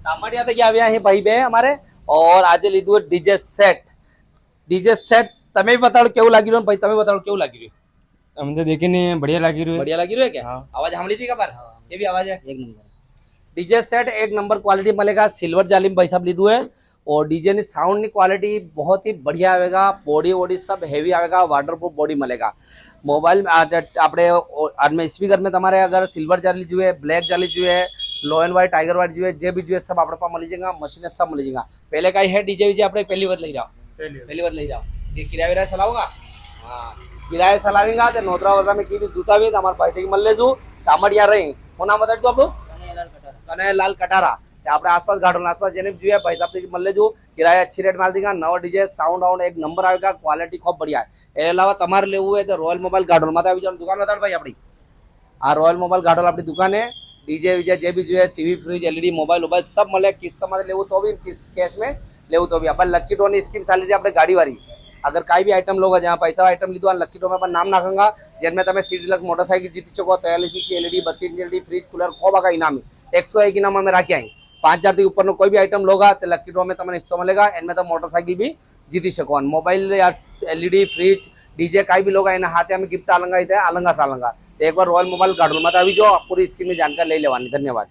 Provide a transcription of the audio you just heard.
કામડિયા થી આવ્યા અહીં ભાઈ બે અમારે और આજે લીધું ડીજે સેટ તમે બતાડો કેવું લાગી રહ્યું ભાઈ તમે બતાડો કેવું લાગી રહ્યું हम तो देखे नहीं बढ़िया लगी रही बढ़िया लगी रही है क्या हाँ। आवाज सामड़ी थी खबर ये भी आवाज है एक नंबर डीजे सेट एक नंबर क्वालिटी मिलेगा सिल्वर जाली में भाई साहब लीधु है और डीजे ने साउंड की क्वालिटी बहुत ही बढ़िया आएगा बॉडी वॉडी सब हेवी आएगा वाटरप्रूफ बॉडी मिलेगा मोबाइल આપણે સ્પીકર में તમારે अगर सिल्वर जाली जो है ब्लैक जाली जो है लो एंड व्हाइट टाइगर व्हाइट जो है जे भी जो है सब अपने पास मिल जाएगा मशीन सब मिल जाएगा पहले का है डीजे वीजे આપણે પહેલી વખત લઈ જાઓ પહેલી વખત લઈ જાઓ ये किराया विराया चलाओगा हाँ किराया चलावेगा तो नोतरा वोतरा में की भी जूता भी हमारे भाई थी मल लेजू कामड़िया रही वो नाम बता दो आप कन्हैयालाल कटारा આપણે આસપાસ ગાર્ડન આસપાસ જેને જોઈએ ભાઈ साहब થી મળ લેજો किराया अच्छी रेट माल देगा नवा डीजे साउंड एक नंबर आएगा क्वालिटी खूब बढ़िया है એ અલાવા તમારે લેવું હોય તો રોયલ મોબાઈલ ગાર્ડન માં આવી જાવ દુકાન બતાડ ભાઈ આપણી આ રોયલ મોબાઈલ ગાર્ડન આપણી દુકાન है डीजे विजे जे भी જોઈએ TV fridge LED mobile mobile सब મળે કિસ્ત માં લેવું તો भी कैश में लेવું तो भी अपन लकी ड्रॉ ની स्कीम ચાલી રહી આપણે गाड़ी वाली अगर कई भी आइटम लोग जहाँ पैसा आइटम लीधो लकी ड्रॉ में अपन नाम नाखंगा जिनमें તમે सी डिलक्स मोटरसाइकिल जीती શકો 43 inch LED 32 inch LED fridge cooler खूब आगा इनाम 101 इनाम में राखी आई 5000 थी ऊपर कोई भी आइटम लोगा तो लकी ड्रॉ में तमने हिस्सो मिलेगा इनमें तो मोटरसाइकिल भी जीती सको मोबाइल या एलईडी फ्रिज डीजे कई भी लोग एना हाथे में गिफ्ट आलंगा आलंगा सालंगा तो एक बार रॉयल मोबाइल गार्डन में पूरी स्कीम में जानकारी ले लेवानी धन्यवाद।